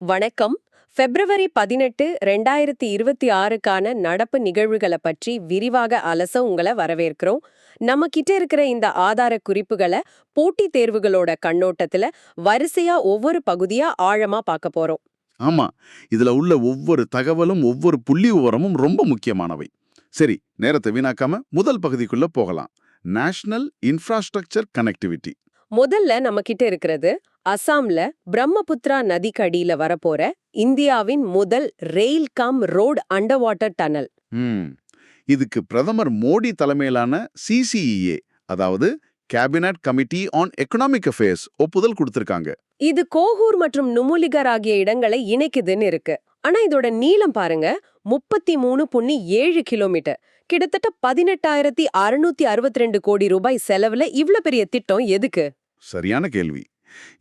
வணக்கம். பிப்ரவரி 18, 2026க்கான நடப்பு நிகழ்வுகளை பற்றி விரிவாக அலச உங்களை வரவேற்கிறோம். நம்ம கிட்ட இருக்கிற இந்த ஆதார குறிப்புகளை போட்டித் தேர்வுகளோட கண்ணோட்டத்துல வரிசையா ஒவ்வொரு பகுதியா ஆழமா பார்க்க போறோம். ஆமா, இதுல உள்ள ஒவ்வொரு தகவலும் ஒவ்வொரு புள்ளி விவரமும் ரொம்ப முக்கியமானவை. சரி, நேரத்தை வீணாக்காம முதல் பகுதிக்குள்ள போகலாம். National infrastructure connectivity. முதல்ல நம்ம கிட்ட இருக்கிறது அசாம்ல பிரம்மபுத்திரா நதிக்கு அடியில வரப்போற இந்தியாவின் முதல் rail come road under water tunnel. இதுக்கு பிரதமர் மோடி தலைமையிலான சிசிஇஏ, அதாவது cabinet committee on economic affairs ஒப்புதல் கொடுத்திருக்காங்க. இது கோகூர் மற்றும் நுமுலிகர் ஆகிய இடங்களை இணைக்குதுன்னு இருக்கு. ஆனா இதோட நீளம் பாருங்க, 33.7 கிலோமீட்டர். கிட்டத்தட்ட 18,662 கோடி ரூபாய் செலவுல இவ்ளோ பெரிய திட்டம் எதுக்கு? சரியான கேள்வி.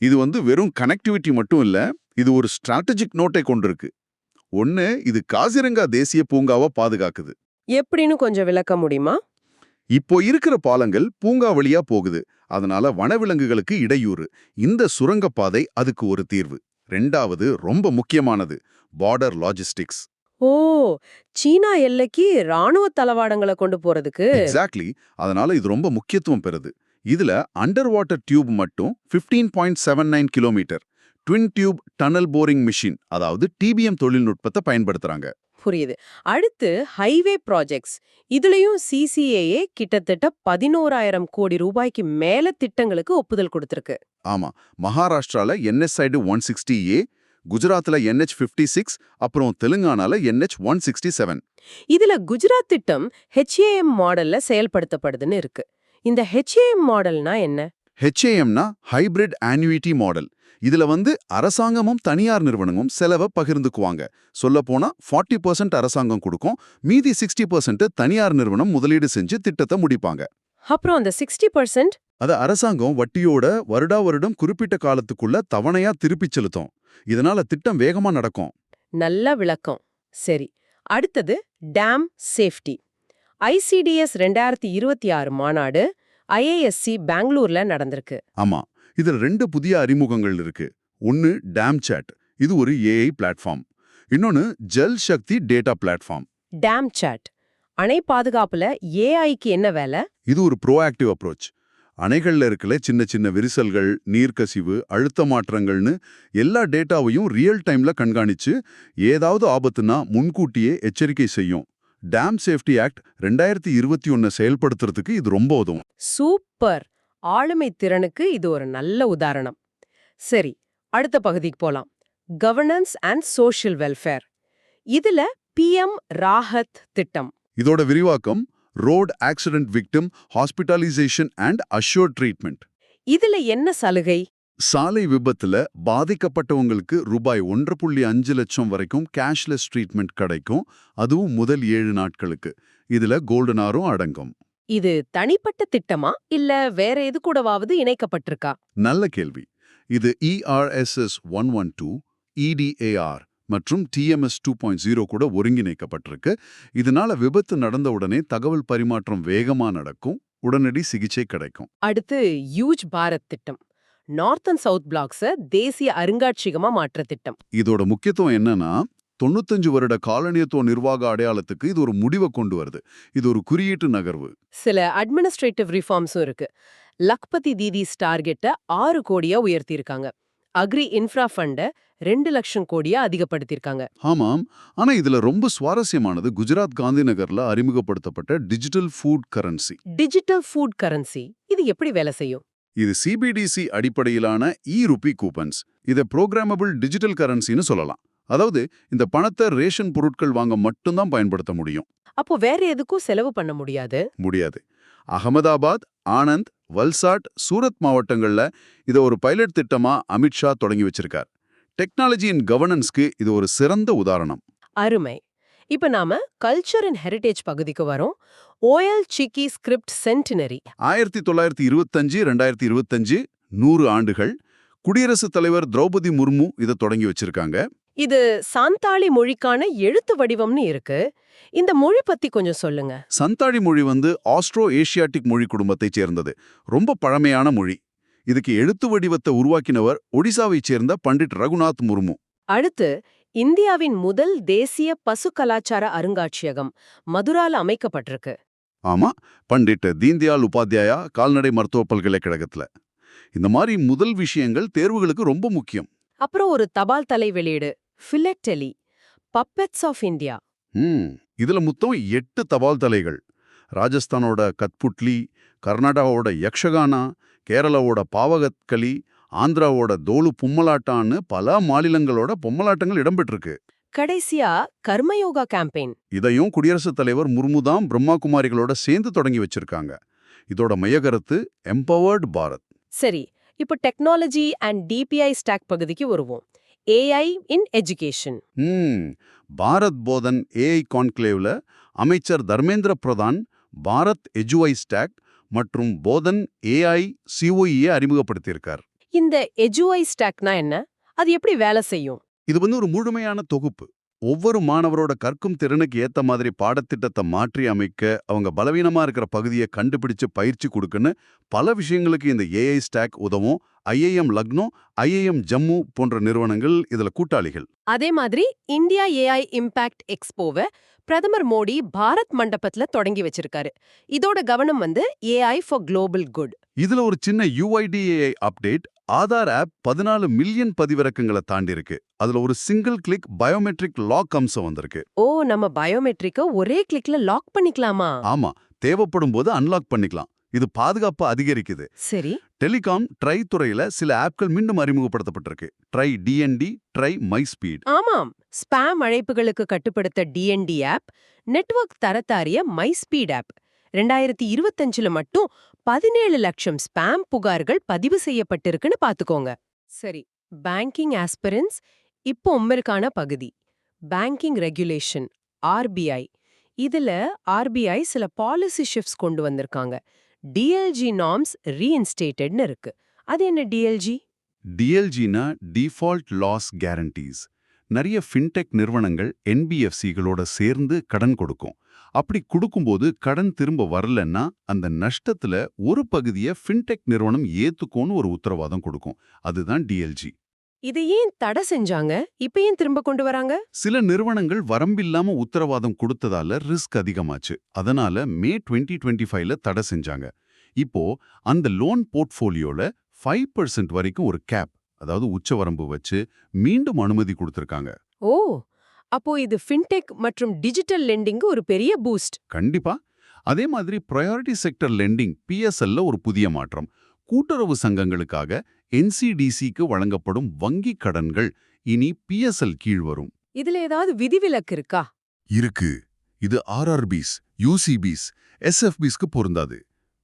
இது வெறும் கனெக்டிவிட்டி மட்டும் இல்ல, இது ஒரு ஸ்ட்ராட்டஜிக் நோட்டை கொண்டிருக்கு. ஒன்னு, இது காசிரங்கா தேசிய பூங்காவை பாதுகாக்குது. எப்படின்னு கொஞ்சம் விளக்க முடியுமா? இப்போ இருக்கிற பாலங்கள் பூங்கா வழியா போகுது, அதனால வனவிலங்குகளுக்கு இடையூறு. இந்த சுரங்கப்பாதை அதுக்கு ஒரு தீர்வு. ரெண்டாவது, ரொம்ப முக்கியமானது, பார்டர் லாஜிஸ்டிக்ஸ். ஓ, சீனா எல்லைக்கு ராணுவ தளவாடங்களை கொண்டு போறதுக்கு. எக்ஸாக்ட்லி. அதனால இது ரொம்ப முக்கியத்துவம் பெறுது. இதுல அண்டர் வாட்டர் டியூப் மட்டும் 15.79 kilometre twin tube tunnel boring machine, அதாவது டிபிஎம் தொழில்நுட்பத்தை பயன்படுத்துறாங்க. புரியுது. அடுத்து ஹைவே ப்ராஜெக்ட்ஸ். இதுலயும் சிசிஏஏ கிட்டத்தட்ட 11,000 கோடி ரூபாய்க்கு மேல திட்டங்களுக்கு ஒப்புதல் கொடுத்திருக்கு. ஆமா, மகாராஷ்டிரால NH-160A, 160A, குஜராத்ல NH-56, அப்புறம் தெலுங்கானால NH-167. இதுல குஜராத் திட்டம் HAM மாடல்ல செயல்படுத்தப்படுதுன்னு இருக்கு. இந்த HAM மாடல்னா என்ன? HAMனா ஹைபிரிட் ஆன்யூயிட்டி மாடல். இதுல அரசாங்கமும் தனியார் நிறுவனமும் செலவை பகிர்ந்துக்குவாங்க. சொல்லப்போனா 40% அரசாங்கம் கொடுக்கும், மீதி 60% தனியார் நிறுவனம் முதலீடு செஞ்சு திட்டத்தை முடிப்பாங்க. அப்புறம் அந்த 60% அத அரசாங்கம் வட்டியோட வருடம் குறிப்பிட்ட காலத்துக்குள்ள தவணையா திருப்பிச் செலுத்தும். இதனால திட்டம் வேகமா நடக்கும். நல்ல விளக்கம். சரி, அடுத்தது டேம் சேஃப்டி. ICDS 2026 மாநாடு IISc பெங்களூர்ல நடந்திருக்கு. ஆமா, இதுல 2 புதிய அறிமுகங்கள் இருக்கு. ஒன்னு டேம் சாட், இது ஒரு AI பிளாட்ஃபார்ம். இன்னொன்னு Jal Shakti data platform. Dam chat அணை பாதுகாப்புல ஏஐக்கு என்ன வேலை? இது ஒரு ப்ரோஆக்டிவ் அப்ரோச். அணைகள்ல இருக்கல சின்ன சின்ன விரிசல்கள், நீர்க்கசிவு, அழுத்த மாற்றங்கள்னு எல்லா டேட்டாவையும் ரியல் டைம்ல கண்காணிச்சு ஏதாவது ஆபத்துனா முன்கூட்டியே எச்சரிக்கை செய்யும். டேம் சேஃப்டி ஆக்ட் 2021 செயல்படுத்துறதுக்கு இது ரொம்ப உதவும். சூப்பர். ஆளுமை திறனுக்கு இது ஒரு நல்ல உதாரணம். சரி, அடுத்த பகுதிக்கு போலாம். Governance and social welfare. இதுல PM ராஹத் திட்டம். இதோட விரிவாக்கம் road accident victim hospitalisation and assured treatment. இதுல என்ன சலுகை? சாலை விபத்துல பாதிக்கப்பட்டவங்களுக்கு ரூபாய் 1.5 லட்சம் வரைக்கும் கேஷ்லெஸ் ட்ரீட்மெண்ட் கிடைக்கும், அதுவும் முதல் 7 நாட்களுக்கு. இதுல கோல்டன் ஆரும் அடங்கும். இது தனிப்பட்ட திட்டமா இல்ல வேற எது கூடவாவது இணைக்கப்பட்டிருக்கா? நல்ல கேள்வி. இது ERSS 112, EDAR மற்றும் TMS 2.0 கூட ஒருங்கிணைக்கப்பட்டிருக்கு. இதனால விபத்து நடந்த உடனே தகவல் பரிமாற்றம் வேகமா நடக்கும், உடனடி சிகிச்சை கிடைக்கும். அடுத்து யூஜ் பாரத் திட்டம். நார்த் அண்ட் சவுத் பிளாக்ஸ தேசிய அருங்காட்சியகமா மாற்ற திட்டம். இதோட முக்கியத்துவம் என்னன்னா, 95 வருட காலனியத்துவ நிர்வாக அடையாளத்துக்கு இது ஒரு முடிவை கொண்டு வருது. இது ஒரு குறியீட்டு நகர்வு. சில அட்மினிஸ்ட்ரேட்டிவ் ரிஃபார்ம்ஸும் இருக்கு. லக்பதி தீதிஸ் டார்கெட்டை 6 கோடியா உயர்த்தியிருக்காங்க. அக்ரி இன்ஃப்ரா ஃபண்ட 2 லட்சம் கோடியா அதிகப்படுத்தியிருக்காங்க. ஆமாம், ஆனா இதுல ரொம்ப சுவாரஸ்யமானது குஜராத் காந்திநகர்ல அறிமுகப்படுத்தப்பட்ட digital food currency. Digital food currency இது எப்படி வேலை செய்யும்? இது CBDC அடிப்படையிலான இ-ரூபி கூப்பன்ஸ். இதை புரோகிராமபிள் டிஜிட்டல் கரன்சின்னு சொல்லலாம். அதாவது இந்த பணத்தை ரேஷன் பொருட்கள் வாங்க மட்டும்தான் பயன்படுத்த முடியும். அப்போ வேற எதுக்கும் செலவு பண்ண முடியாது? முடியாது. அகமதாபாத், ஆனந்த், வல்சாட், சூரத் மாவட்டங்கள்ல இதை ஒரு பைலட் திட்டமா அமித்ஷா தொடங்கி வச்சிருக்கார். டெக்னாலஜி அண்ட் கவர்னன்ஸ்க்கு இது ஒரு சிறந்த உதாரணம். அருமை. இப்ப நாம கல்ச்சர் அண்ட் ஹெரிடேஜ் பகுதிக்கு வரோம். ஓயல் சிக்கி ஸ்கிரிப்ட் சென்டினரி. 1925-2025 100 ஆண்டுகள். குடியரசுத் தலைவர் திரௌபதி முர்மு இதை தொடங்கி வச்சிருக்காங்க. இது சாந்தாளி மொழிக்கான எழுத்து வடிவம்னு இருக்கு. இந்த மொழி பத்தி கொஞ்சம் சொல்லுங்க. சந்தாளி மொழி ஆஸ்ட்ரோ ஏசியாட்டிக் மொழி குடும்பத்தைச் சேர்ந்தது. ரொம்ப பழமையான மொழி. இதுக்கு எழுத்து வடிவத்தை உருவாக்கினவர் ஒடிசாவைச் சேர்ந்த பண்டிட் ரகுநாத் முர்மு. அடுத்து இந்தியாவின் முதல் தேசிய பசு கலாச்சார அருங்காட்சியகம் மதுரால அமைக்கப்பட்டிருக்கு. ஆமா, பண்டிட் தீன்தயாள் உபாத்யாயா கால்நடை மருத்துவ பல்கலைக்கழகத்துல. இந்த மாதிரி முதல் விஷயங்கள் தேர்வுகளுக்கு ரொம்ப முக்கியம். அப்புறம் ஒரு தபால் தலை வெளியீடு ஃபிலெட்டெலி பப்பெட்ஸ் ஆஃப் இந்தியா. இதுல மொத்தம் 8 தபால் தலைகள். ராஜஸ்தானோட கத்புட்லி, கர்நாடகாவோட யக்ஷகானா, கேரளாவோட பாவகத்களி, ஆந்திராவோட தோலு பொம்மலாட்டான்னு பல மாநிலங்களோட பொம்மலாட்டங்கள் இடம்பெற்றிருக்கு. கடைசியா கர்மயோகா கேம்பெயின். இதையும் குடியரசுத் தலைவர் முர்மு தான் பிரம்மா குமாரிகளோட சேர்ந்து தொடங்கி வச்சிருக்காங்க. இதோட மையக்கருத்து எம்பவர்ட் பாரத். சரி, இப்போ டெக்னாலஜி அண்ட் டிபிஐ ஸ்டாக் பகுதிக்கு வருவோம். AI in education. பாரத் போதன் ஏஐ கான்க்ளேவ்ல அமைச்சர் தர்மேந்திர பிரதான் பாரத் எஜுஐ ஸ்டாக் மற்றும் போதன் ஏஐ சிஓஇயை அறிமுகப்படுத்தியிருக்கார். இந்த எஜுஐ ஸ்டாக்னா என்ன? அது எப்படி வேலை செய்யும்? இது ஒரு முழுமையான தொகுப்பு. ஒவ்வொரு மாணவரோட கற்கும் திறனுக்கு ஏத்த மாதிரி பாடத்திட்டத்தை மாற்றி அமைக்க, அவங்க பலவீனமா இருக்கிற பகுதியை கண்டுபிடிச்சு பயிற்சி கொடுக்குன்னு பல விஷயங்களுக்கு இந்த ஏஐ ஸ்டாக் உதவும். ஐஐஎம் லக்னோ, ஐஐஎம் ஜம்மு போன்ற நிறுவனங்கள் இதுல கூட்டாளிகள். அதே மாதிரி இந்தியா ஏஐ இம்பாக்ட் எக்ஸ்போவை பிரதமர் மோடி பாரத் மண்டபத்துல தொடங்கி வச்சிருக்காரு. இதோட கவனம் ஏஐ ஃபார் குளோபல் குட். இதுல ஒரு சின்ன UIDAI update. Aadhaar app 14 million பதிவிறக்கங்களை தாண்டி இருக்கு. அதுல ஒரு சிங்கிள் கிளிக் பயோமெட்ரிக் லாக் அம்சம் வந்திருக்கு. ஓ, நம்ம பயோமெட்ரிக்க ஒரே கிளிக்ல லாக் பண்ணிக்கலாமா? ஆமா, தேவைப்படும் போது அன்லாக் பண்ணிக்கலாம். இது பாதுகாப்பு அதிகரிக்குது. சரி. டெலிகாம் ட்ரை துறையில சில ஆப்கள் மீண்டும் அறிமுகப்படுத்தப்பட்டிருக்கு. Try DND, try my speed. ஆமாம், ஸ்பாம் அழைப்புகளுக்கு கட்டுப்படுத்த டிஎன்டி ஆப், நெட்வொர்க் தரத்தாரிய மை ஸ்பீட் ஆப். 2025ல மட்டும் 17 லட்சம் ஸ்பாம் புகார்கள் பதிவு செய்யப்பட்டிருக்குன்னு பாத்துக்கோங்க. சரி, பேங்கிங் ஆஸ்பிரன்ஸ் இப்போ உங்களுக்கான பகுதி. Banking regulation RBI. இதுல ஆர்பிஐ சில பாலிசி ஷிஃப்ட்ஸ் கொண்டு வந்திருக்காங்க. டிஎல்ஜி நார்ம்ஸ் ரீஇன்ஸ்டேட்டட்னு இருக்கு. அது என்ன டிஎல்ஜி? டிஎல்ஜினா டிஃபால்ட் லாஸ் கேரண்டீஸ். நிறைய ஃபின்டெக் நிறுவனங்கள் என்பிஎஃப்சிகளோட சேர்ந்து கடன் கொடுக்கும். அப்படி கொடுக்கும்போது கடன் திரும்ப வரலன்னா அந்த நஷ்டத்துல ஒரு பகுதியை ஃபின்டெக் நிறுவனம் ஏத்துக்கோன்னு ஒரு உத்தரவாதம் கொடுக்கும். அதுதான் டிஎல்ஜி. இது ஏன் தடை செஞ்சாங்க? இப்ப ஏன் திரும்ப கொண்டு வராங்க? சில நிறுவனங்கள் வரம்பில்லாம உத்தரவாதம் கொடுத்ததால ரிஸ்க் அதிகமாச்சு. அதனால மே 2025ல தடை செஞ்சாங்க. இப்போ அந்த லோன் போர்ட்ஃபோலியோல 5% வரைக்கும் ஒரு கேப், அதாவது உச்சவரம்பு வச்சு மீண்டும் அனுமதி கொடுத்திருக்காங்க. ஓ, அப்போ இது ஃபின்டெக் மற்றும் டிஜிட்டல் லெண்டிங்கு ஒரு பெரிய பூஸ்ட். கண்டிப்பா. அதே மாதிரி ப்ரையாரிட்டி செக்டர் லெண்டிங் பிஎஸ்எல்ல ஒரு புதிய மாற்றம். கூட்டுறவு சங்கங்களுக்காக என்சிடிசிக்கு வழங்கப்படும் வங்கி கடன்கள் இனி பிஎஸ்எல் கீழ் வரும். இதுல ஏதாவது விதிவிலக்கு இருக்கா? இருக்கு. இது ஆர்ஆர்பிஸ், யூசிபிஸ், எஸ்எஃபிஸ்க்கு பொருந்தாது.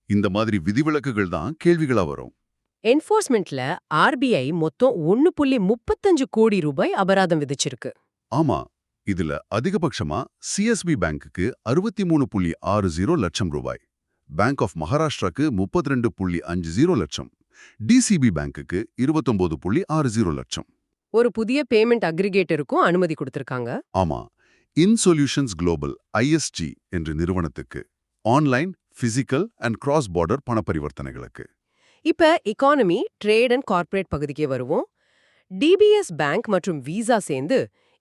இந்த மாதிரி விதிவிலக்குகள் தான் கேள்விகளா வரும். என்ஃபோர்ஸ்மெண்ட்ல ஆர்பிஐ மொத்தம் 1.35 கோடி ரூபாய் அபராதம் விதிச்சிருக்கு. ஆமா, இதுல அதிகபட்சமா சிஎஸ்பி பேங்குக்கு 63.60 லட்சம் ரூபாய், பேங்க் ஆஃப் மகாராஷ்டிராக்கு 32.50 லட்சம், டிசிபி பேங்குக்கு 29.60 லட்சம். ஒரு புதிய பேமெண்ட் அக்ரிகேட்டருக்கும் அனுமதி கொடுத்திருக்காங்க. ஆமா, இன்சொல்யூஷன்ஸ் குளோபல் ஐஎஸ்ஜி என்ற நிறுவனத்துக்கு online, physical and cross border பண பரிவர்த்தனைகளுக்கு. இப்ப எக்கானமி, ட்ரேட் அண்ட் கார்ப்பரேட் பகுதிக்கே வருவோம். டிபிஎஸ் பேங்க் மற்றும் விசா சேர்ந்து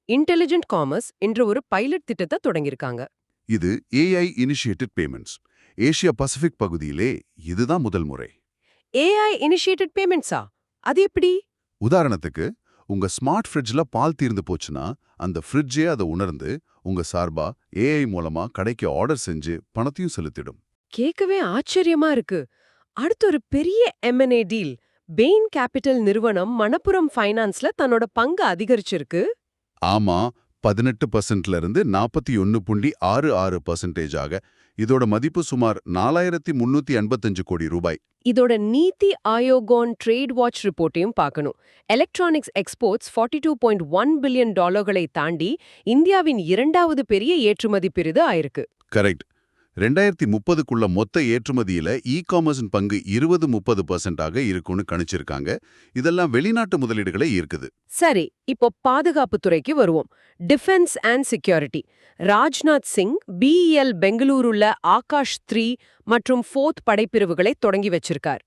இன்டெலிஜென்ட் காமர்ஸ் என்ற ஒரு பைலட் திட்டத்தை தொடங்கியிருக்காங்க. இது AI initiated payments. Asia Pacific பகுதியிலே இதுதான் முதல் முறை. ஏஐ இனிஷியேட்டட் பேமெண்ட்ஸா? அது எப்படி? உதாரணத்துக்கு, உங்க ஸ்மார்ட் ஃப்ரிட்ஜ்ல பால் தீர்ந்து போச்சுன்னா அந்த ஃப்ரிட்ஜே அதை உணர்ந்து உங்க சார்பா ஏஐ மூலமா கடைக்கு ஆர்டர் செஞ்சு பணத்தையும் செலுத்திடும். கேட்கவே ஆச்சரியமா இருக்கு. அடுத்து ஒரு பெரிய M&A டீல். பெயின் கேபிட்டல் நிறுவனம் மணப்புரம் ஃபைனான்ஸ்ல தன்னோட பங்கு அதிகரிச்சிருக்கு. ஆமா, 18%ல இருந்து 41.66% ஆக. இதோட மதிப்பு சுமார் 4385 கோடி ரூபாய். இதோட நீதி ஆயோகோன் ட்ரேட் வாட்ச் ரிப்போர்ட்டையும் பார்க்கணும். எலக்ட்ரானிக்ஸ் எக்ஸ்போர்ட்ஸ் $42.1 பில்லியன் தாண்டி இந்தியாவின் 2வது பெரிய ஏற்றுமதி பெரிது ஆயிருக்கு. கரெக்ட். 2030க்குள்ள மொத்த ஏற்றுமதியில இ-காமர்ஸ் பங்கு 20-30% ஆக இருக்கும்னு கணிச்சிருக்காங்க. இதெல்லாம் வெளிநாட்டு முதலீடுகளை ஈர்க்குது. சரி, இப்போ பாதுகாப்பு துறைக்கு வருவோம். Defence and security. Rajnath Singh BEL பெங்களூருல ஆகாஷ் 3 மற்றும் 4th படைப்பிரிவுகளை தொடங்கி வச்சிருக்கார்.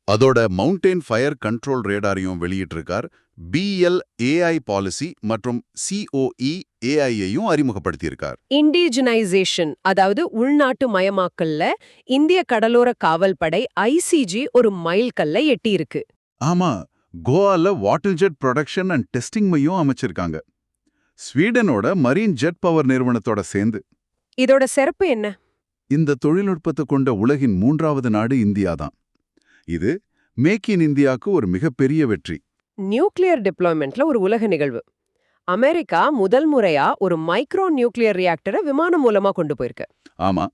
அதோட மவுண்டெயின் ஃபயர் கண்ட்ரோல் ரேடாரையும் வெளியிட்டிருக்கார். BLAI பாலிசி மற்றும் COE AI-யையும் அறிமுகப்படுத்தியிருக்கார். இண்டிஜினைசேஷன், அதாவது உள்நாட்டு மயமாக்கல்ல இந்திய கடலோர காவல் படை ICG ஒரு மைல்கல்லை எட்டியிருக்கு. ஆமா, கோவால water jet production and testing மையம் அமைச்சிருக்காங்க. ஸ்வீடனோட மரீன் ஜெட் பவர் நிறுவனத்தோட சேர்ந்து. இதோட சிறப்பு என்ன? இந்த தொழில்நுட்பத்தை கொண்ட உலகின் 3வது நாடு இந்தியா தான். இது மேக் இன் இந்தியாவுக்கு ஒரு மிகப்பெரிய வெற்றி. நியூக்ளியர் டிப்ளாய்மெண்ட்ல ஒரு உலக நிகழ்வு. அமெரிக்கா முதல் முறையா ஒரு மைக்ரோ நியூக்ளியர் ரியாக்டரை விமானம் மூலமா கொண்டு போயிருக்கு. ஆமா,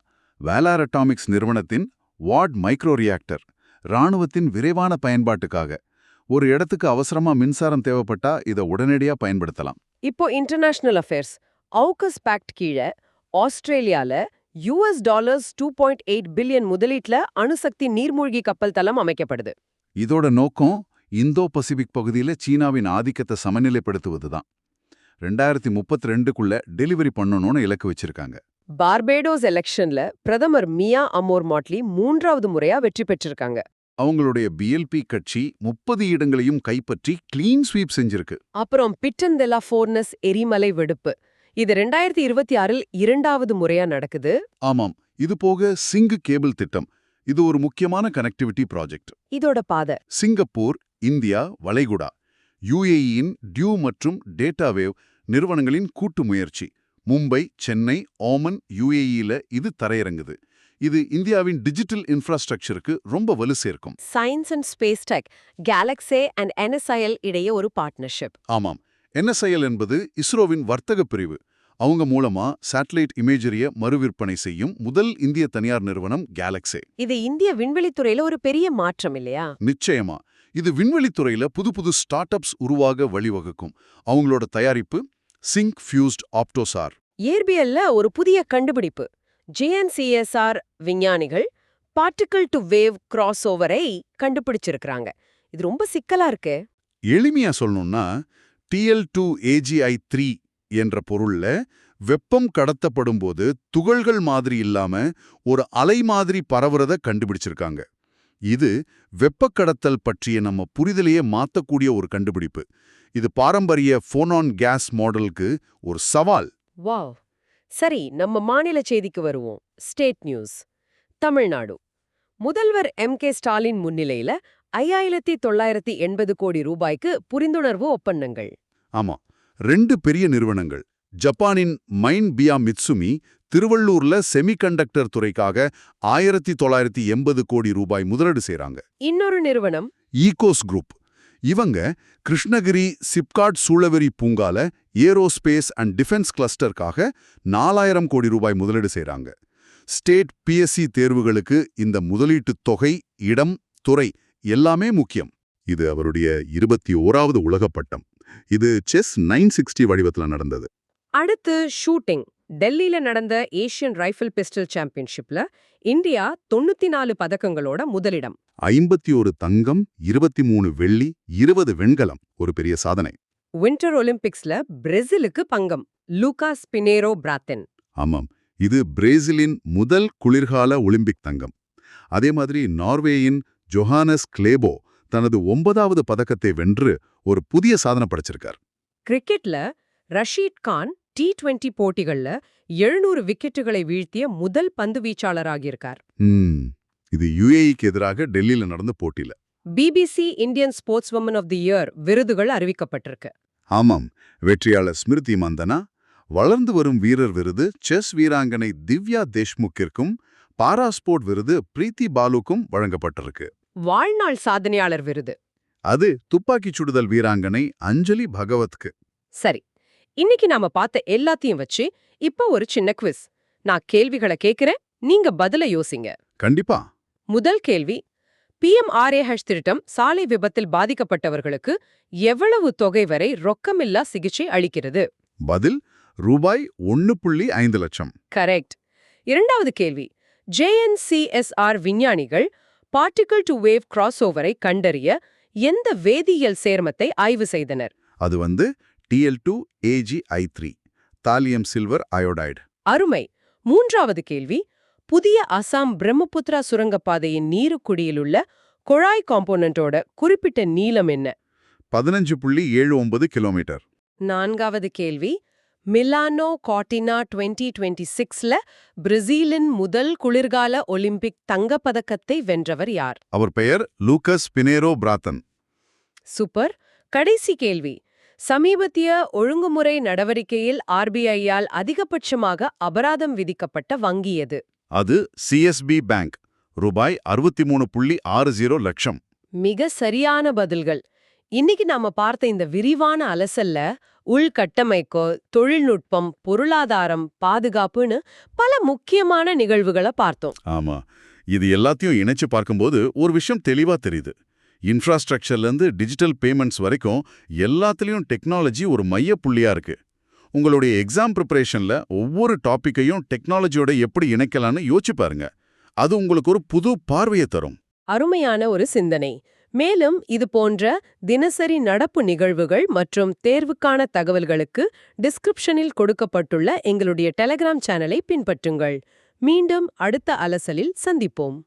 வேலார் அட்டாமிக்ஸ் நிறுவனத்தின் வாட் மைக்ரோ ரியாக்டர் ராணுவத்தின் விரைவான பயன்பாட்டுக்காக. ஒரு இடத்துக்கு அவசரமா மின்சாரம் தேவைப்பட்டா இதை உடனடியா பயன்படுத்தலாம். இப்போ இன்டர்நேஷனல் அஃபேர்ஸ் AUKUS பேக்ட் கீழே ஆஸ்திரேலியால $2.8 பில்லியன் முதலீட்ல அணுசக்தி நீர்மூழ்கி கப்பல் தளம் அமைக்கப்படுது. இதோட நோக்கம் இந்தோ பசிபிக் பகுதியில சீனாவின் ஆதிக்கத்தை சமநிலைப்படுத்துவதுதான். 2032க்குள்ள டெலிவரி பண்ணணும்னு இலக்கு வச்சிருக்காங்க. பார்பேடோஸ் எலெக்ஷன்ல பிரதமர் மியா அமோர் மாட்லி 3வது முறையா வெற்றி பெற்றிருக்காங்க. அவங்களுடைய BLP கட்சி 30 இடங்களையும் கைப்பற்றி கிளீன் ஸ்வீப் செஞ்சிருக்கு. அப்புறம் பிட்டன் தெ லா ஃபோர்னஸ் எரிமலை வெடிப்பு. இது 2026ல் 2வது முறையா நடக்குது. ஆமாம், இது போக சிங்க் கேபிள் திட்டம். இது ஒரு முக்கியமான கனெக்டிவிட்டி ப்ராஜெக்ட். இதோட பாதை சிங்கப்பூர், இந்தியா, வளைகுடா, UAE-யின் டியூ மற்றும் டேட்டாவேவ் நிறுவனங்களின் கூட்டு முயற்சி. மும்பை, சென்னை, ஓமன், UAE-ல இது தரையிறங்குது. இது இந்தியாவின் டிஜிட்டல் இன்ஃப்ராஸ்ட்ரக்சருக்கு ரொம்ப வலு சேர்க்கும். Science and space tech, GalaxEye and NSIL இடையே ஒரு பார்ட்னர்ஷிப். ஆமாம், NSIL என்பது இஸ்ரோவின் வர்த்தக பிரிவு. அவங்க மூலமா சேட்டலைட் இமேஜரிய மறுவிற்பனை செய்யும் முதல் இந்திய தனியார் நிறுவனம் கேலக்ஸே. இது இந்திய விண்வெளித்துறையில ஒரு பெரிய மாற்றம் இல்லையா? நிச்சயமா, இது விண்வெளித்துறையில புது ஸ்டார்ட் அப்ஸ் உருவாக வழிவகுக்கும். அவங்களோட தயாரிப்பு சிங்க் ஃபியூஸ்ட் ஆப்டோசார். இயற்பியல்ல ஒரு புதிய கண்டுபிடிப்பு. JNCSR விஞ்ஞானிகள் பார்ட்டிகிள் டு வேவ் கிராஸ் ஓவரை கண்டுபிடிச்சிருக்காங்க. இது ரொம்ப சிக்கலா இருக்கு. எளிமையா சொல்லணும்னா TL2AGI3 என்ற பொருள்ல வெப்பம் கடத்தப்படும்போது துகள்கள் மாதிரி இல்லாம ஒரு அலை மாதிரி பரவுறத கண்டுபிடிச்சிருக்காங்க. இது வெப்பக் கடத்தல் பற்றிய நம்ம புரிதலையே மாத்தக்கூடிய ஒரு கண்டுபிடிப்பு. இது பாரம்பரிய ஃபோனான் கேஸ் மாடலுக்கு ஒரு சவால். வாவ். சரி, நம்ம மாநில செய்திக்கு வருவோம். State news. தமிழ்நாடு முதல்வர் MK ஸ்டாலின் முன்னிலையில 5980 கோடி ரூபாய்க்கு புரிந்துணர்வு ஒப்பந்தங்கள். ஆமா, 2 பெரிய நிறுவனங்கள், ஜப்பானின் மைன்பியா மிட்சுமி திருவள்ளூர்ல செமிகண்டக்டர் துறைக்காக 1980 கோடி ரூபாய் முதலீடு செய்றாங்க. இன்னொரு நிறுவனம் ஈகோஸ் குரூப். இவங்க கிருஷ்ணகிரி சிப்காட் சூழவெறி பூங்கால ஏரோஸ்பேஸ் அண்ட் டிஃபென்ஸ் கிளஸ்டருக்காக 4000 கோடி ரூபாய் முதலீடு செய்றாங்க. ஸ்டேட் PSC தேர்வுகளுக்கு இந்த முதலீட்டு தொகை, இடம், துறை எல்லாமே முக்கியம். இது அவருடைய 21வது உலகப் பட்டம். இது செஸ் 960 வடிவத்துல நடந்தது. அடுத்து ஷூட்டிங். டெல்லியில நடந்த ஏசியன் ரைஃபிள் பிஸ்டல் சாம்பியன்ஷிப்ல இந்தியா 94 பதக்கங்களோட முதலிடம். 51 தங்கம், 23 வெள்ளி, 20 வெண்கலம். ஒரு பெரிய சாதனை. வின்டர் ஒலிம்பிக்ஸ்ல பிரேசிலுக்கு பங்கம். லூகாஸ் பினேரோ பிராத்தன். ஆமாம், இது பிரேசிலின் முதல் குளிர்கால ஒலிம்பிக் தங்கம். அதே மாதிரி நார்வேயின் ஜொஹானஸ் கிளேபோ தனது 9வது பதக்கத்தை வென்று ஒரு புதிய சாதனை படைச்சிருக்கார். கிரிக்கெட்ல ரஷீத் கான் T20 போட்டிகள்ல 700 விக்கெட்டுகளை வீழ்த்திய முதல் பந்து வீச்சாளராகியிருக்கார். இது UAE-க்கு எதிராக டெல்லியில நடந்த போட்டியில. BBC Indian sports woman of the year விருதுகள் அறிவிக்கப்பட்டிருக்கு. ஆமாம், வெற்றியாளர் ஸ்மிருதி மந்தனா, வளர்ந்து வரும் வீரர் விருது செஸ் வீராங்கனை திவ்யா தேஷ்முக்கிற்கும், பாராஸ்போர்ட் விருது பிரீத்தி பாலுக்கும் வழங்கப்பட்டிருக்கு. வாழ்நாள் சாதனையாளர் விருது அது துப்பாக்கிச் சுடுதல் வீராங்கனை அஞ்சலி பகவத்க்கு. சரி, இன்னைக்கு நாம பார்த்த எல்லாத்தையும் வச்சு இப்ப ஒரு சின்ன குவிஸ். நான் கேள்விகளை கேக்குறேன், நீங்க பதில யோசிங்க. கண்டிப்பா. முதல் கேள்வி, PMRAH திட்டம் சாலை விபத்தில் பாதிக்கப்பட்டவர்களுக்கு எவ்வளவு தொகை வரை ரொக்கமில்லா சிகிச்சை அளிக்கிறது? பதில் ரூபாய் 1.5 லட்சம். கரெக்ட். இரண்டாவது கேள்வி, JNCSR விஞ்ஞானிகள் பார்ட்டிகிள் டு வேவ் கிராஸ் ஓவரை கண்டறிய எந்த வேதியியல் சேர்மத்தை ஆய்வு செய்தனர்? அது TL2AGI3, தாலியம் சில்வர் அயோடைடு. அருமை. மூன்றாவது கேள்வி, புதிய அசாம் பிரம்மபுத்திரா சுரங்கப்பாதையின் நீருக்குடியிலுள்ள குழாய் காம்போனன்ட்டோட குறிப்பிட்ட நீளம் என்ன? 15.79 கிலோமீட்டர். 4வது கேள்வி, மிலானோ கார்டினா 2026ல பிரேசிலின் முதல் குளிர்கால ஒலிம்பிக் தங்கப்பதக்கத்தை வென்றவர் யார்? அவர் பெயர் லூகஸ் பினேரோ பிராத்தன். சூப்பர். கடைசி கேள்வி, சமீபத்திய ஒழுங்குமுறை நடவடிக்கையில் ஆர்பிஐயால் அதிகபட்சமாக அபராதம் விதிக்கப்பட்ட வங்கி எது? அது சிஎஸ்பி பேங்க். ரூபாய் 63.60 லட்சம். மிக சரியான பதில்கள். இன்னைக்கு நாம பார்த்த இந்த விரிவான அலசல்ல உள்கட்டமைப்பு, தொழில்நுட்பம், பொருளாதாரம், பாதுகாப்புன்னு பல முக்கியமான நிகழ்வுகளை பார்த்தோம். ஆமா, இது எல்லாத்தையும் இணைச்சு பார்க்கும்போது ஒரு விஷயம் தெளிவா தெரியுது. இன்ஃப்ராஸ்ட்ரக்சர்லேருந்து டிஜிட்டல் பேமெண்ட்ஸ் வரைக்கும் எல்லாத்துலேயும் டெக்னாலஜி ஒரு மைய புள்ளியா இருக்கு. உங்களுடைய எக்ஸாம் ப்ரிப்பரேஷன்ல ஒவ்வொரு டாப்பிக்கையும் டெக்னாலஜியோட எப்படி இணைக்கலான்னு யோசிச்சு பாருங்க. அது உங்களுக்கு ஒரு புது பார்வையை தரும். அருமையான ஒரு சிந்தனை. மேலும் இது போன்ற தினசரி நடப்பு நிகழ்வுகள் மற்றும் தேர்வுக்கான தகவல்களுக்கு டிஸ்கிரிப்ஷனில் கொடுக்கப்பட்டுள்ள எங்களுடைய டெலிகிராம் சேனலை பின்பற்றுங்கள். மீண்டும் அடுத்த அலசலில் சந்திப்போம்.